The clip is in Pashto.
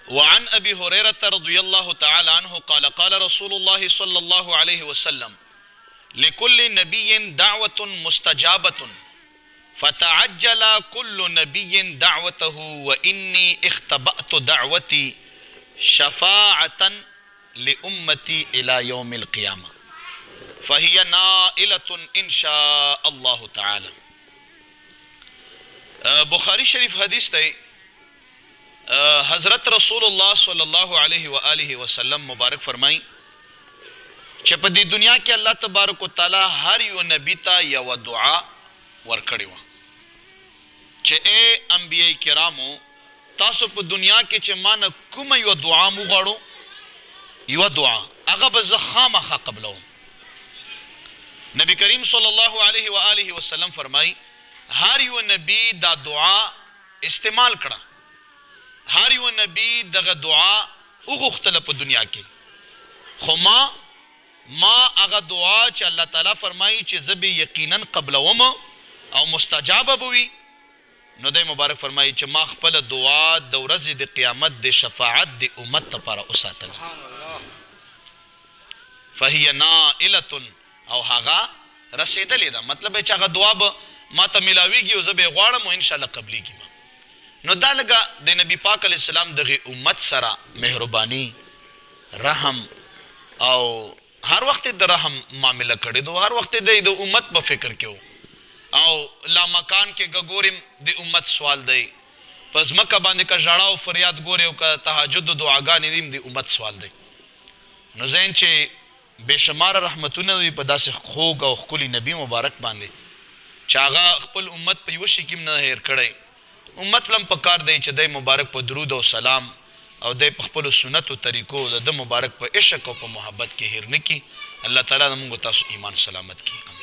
وعن أبي هريرة رضي الله تعالى عنه قال قال رسول الله صلى الله عليه وسلم لكل نبي دعوة مستجابة فتعجل كل نبي دعوته وإني اختبأت دعوتي شفاعة لأمتي إلى يوم القيامة فهي نائلة إن شاء الله تعالى. بخاری شریف حدیث تے حضرت رسول اللہ صلی اللہ علیہ وآلہ وسلم مبارک فرمائی چې په دې دنیا کې الله تبارک وتعالی هر یو نبی ته یو دعا ورکړې وه چې اے انبیاء کرامو تاسو په دنیا کې چې ما نه کومه یو دعا مو غواړو یو دعا هغه به زه خامخا قبلوم. نبی کریم صلی الله علیه وآلہ وسلم فرمائی هر یو نبی دا دعا استعمال کړه هر یو نبی دغه دعا وغوښتله په دنیا کې خو ما هغه دعا چې الله تعالی فرمایي چې زه به یقینا قبلوم او مستجابه به وي نو دی مبارک فرمایي چې ما خپله دعا د ورځې د قیامت د شفاعت د امت لپاره وساتله فهي نائلة او هغه رسیدلې ده مطلب چې هغه دعا به ما ته ملاویږي او زه به یې غواړم او انشاءالله قبلیږي به. نو دا لږه د نبي پاک علیه السلام دغې امت سره مهرباني رحم او هر وخت د رحم معامله کړې ده هر وخت د امت په فکر کې و او لامکان کې که ګوریم د امت سوال دی په ځمکه باندې که ژړا او فریاد ګورې او که تهجد و دعاګانې دي د امت سوال دی. نو ذهن چې بېشماره رحمتونه وي په داسې خوږ او ښکلي نبي مبارک باندې چې هغه خپل امت په یوه شي کې هم نه هیر کړی امت لم پکار دی چې دی مبارک په درود او سلام او دی په خپلو سنتو طریقو د ده مبارک په عشق او په محبت کې هیر نه کړي. الله تعالی زموږ تاسو ایمان سلامت کړي.